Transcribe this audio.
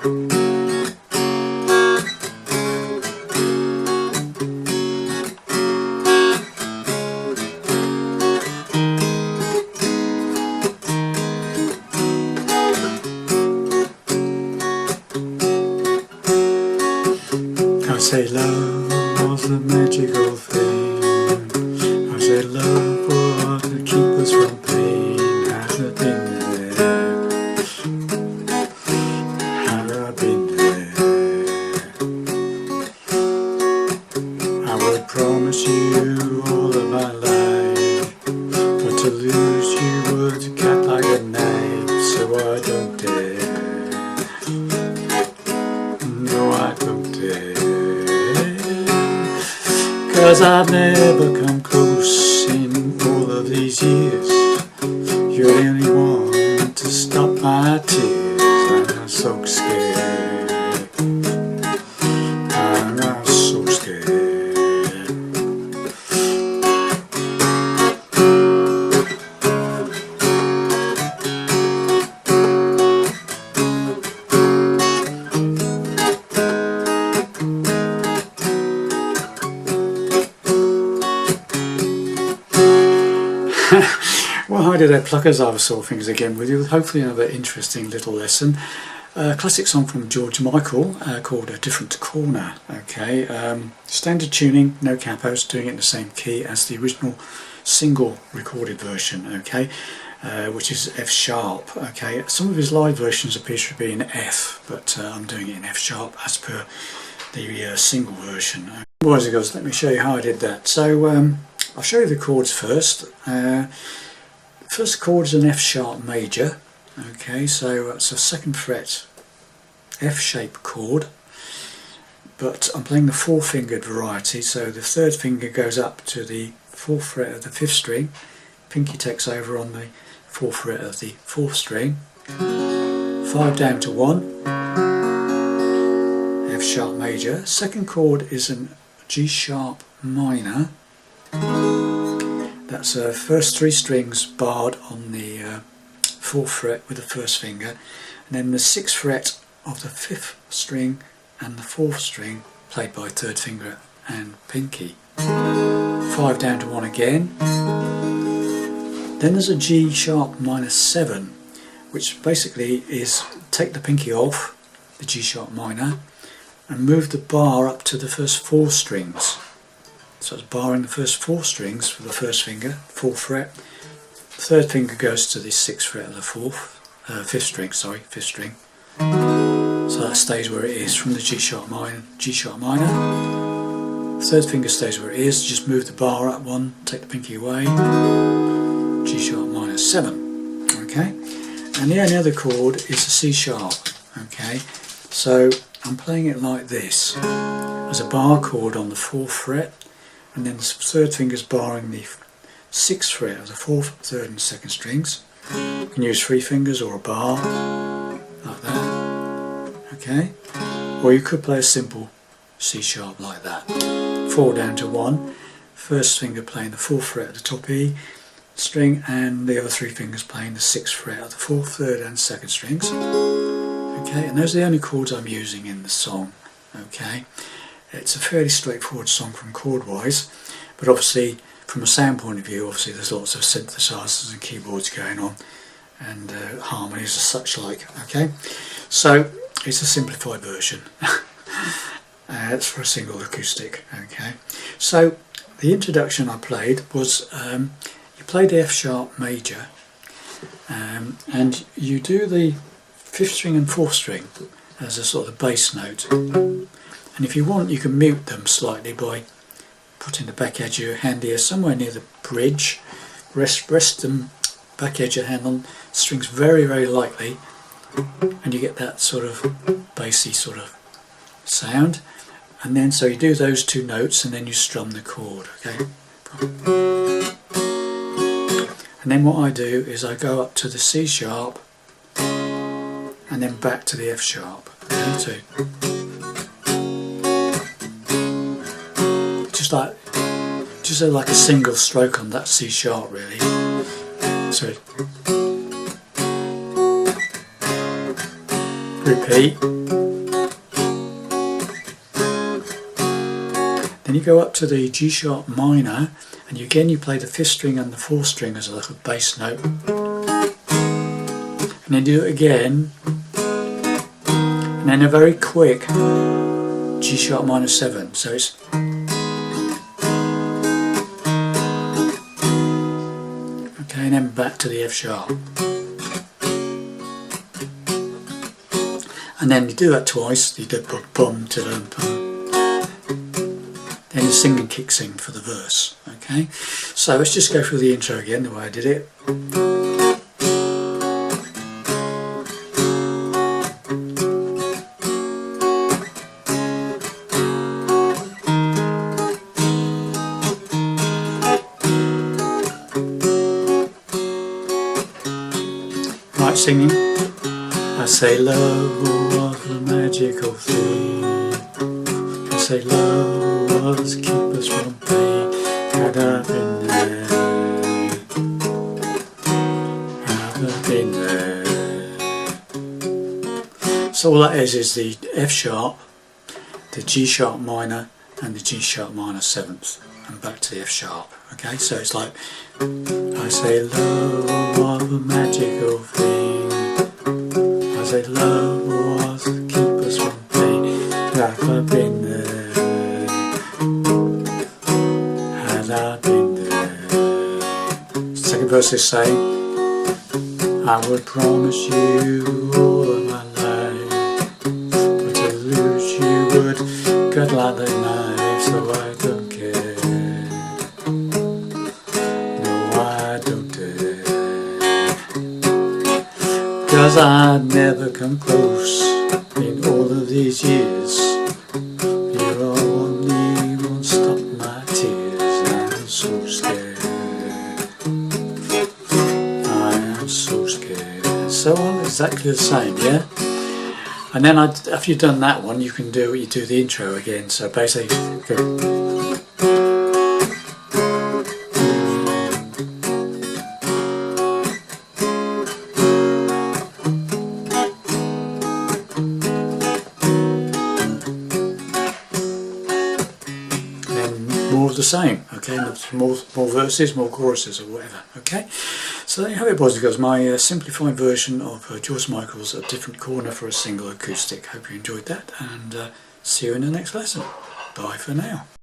I say love was the magical thing. I say love was to keep us from pain. Have I been there? Have I been there? I would promise you all of my life, but to lose you would cut like a knife. So I don't dare. No, I don't dare. 'Cause I've never come close in all of these years. You're the only one to stop my tears. I'm so scared. I'm so scared. Well, hi there, pluckers. I saw things again with you. Hopefully another interesting little lesson. Classic song from George Michael called A Different Corner. Okay, standard tuning, no capos, doing it in the same key as the original single recorded version. Okay, which is F sharp. Okay, some of his live versions appear to be in F, but I'm doing it in F sharp as per the single version. Boys and girls, let me show you how I did that. So I'll show you the chords first. First chord is an F sharp major. Okay, so it's a 2nd fret F shape chord, but I'm playing the 4-fingered variety, so the 3rd finger goes up to the 4th fret of the 5th string, pinky takes over on the 4th fret of the 4th string, 5 down to 1, F sharp major. 2nd chord is an G sharp minor. That's first 3 strings barred on the 4th fret with the 1st finger, and then the 6th fret of the 5th string and the 4th string played by 3rd finger and pinky. 5 down to 1 again. Then there's a G sharp minor 7, which basically is take the pinky off the G sharp minor and move the bar up to the first 4 strings. So it's barring the first 4 strings for the 1st finger, 4th fret. 3rd finger goes to the 6th fret of the 5th string, sorry, 5th string. So that stays where it is from the G sharp minor. 3rd finger stays where it is, just move the bar up 1, take the pinky away. G sharp minor 7. Okay, and the only other chord is the C sharp. Okay, so I'm playing it like this. There's a bar chord on the 4th fret, and then the 3rd finger's barring the 6th fret of the 4th, 3rd and 2nd strings. You can use 3 fingers or a bar, like that. Okay, or you could play a simple C sharp like that. 4 down to 1, 1st finger playing the 4th fret of the top E string, and the other 3 fingers playing the 6th fret of the 4th, 3rd and 2nd strings. Okay, and those are the only chords I'm using in the song. Okay, it's a fairly straightforward song from chord wise, but obviously from a sound point of view, obviously there's lots of synthesizers and keyboards going on, and harmonies and such like. Okay, so it's a simplified version. It's for a single acoustic. Okay, so the introduction I played was you play the F sharp major, and you do the 5th string and 4th string as a sort of bass note, and if you want you can mute them slightly by putting the back edge of your hand here somewhere near the bridge, rest the back edge of your hand on strings very lightly, and you get that sort of bassy sort of sound. And then so you do those 2 notes and then you strum the chord. Okay, and then what I do is I go up to the C sharp and then back to the F sharp. Okay, so just like a single stroke on that C sharp really. So repeat. Then you go up to the G sharp minor, and again you play the 5th string and the 4th string as a little bass note. And then do it again, and then a very quick G sharp minor 7. So it's okay, and then back to the F sharp. And then you do that twice, you do bum to the bum. Then the singing kicks in for the verse. Okay, so let's just go through the intro again the way I did it. Right, singing. I say love was a magical thing. I say love was keep us from pain. Had I been there, had I been there. So all that is the F sharp, the G sharp minor, and the G sharp minor 7th, and back to the F sharp. Okay, so it's like I say love was a magical thing. I say love was to keep us from pain. Have I been there? Had I been there? Second verse is saying, I would promise you all of my life, but to lose you would cut like a knife, so I don't care. No, I don't dare. 'Cause I'd never come close in all of these years. You're only one stop my tears. I'm so scared. I am so scared. And so on, exactly the same, yeah? And then after you've done that one, you can do the intro again. So basically, more of the same, okay, more verses, more choruses or whatever, okay. So there you have it, boys and girls, my simplified version of George Michael's A Different Corner for a Single Acoustic. Hope you enjoyed that, and see you in the next lesson. Bye for now.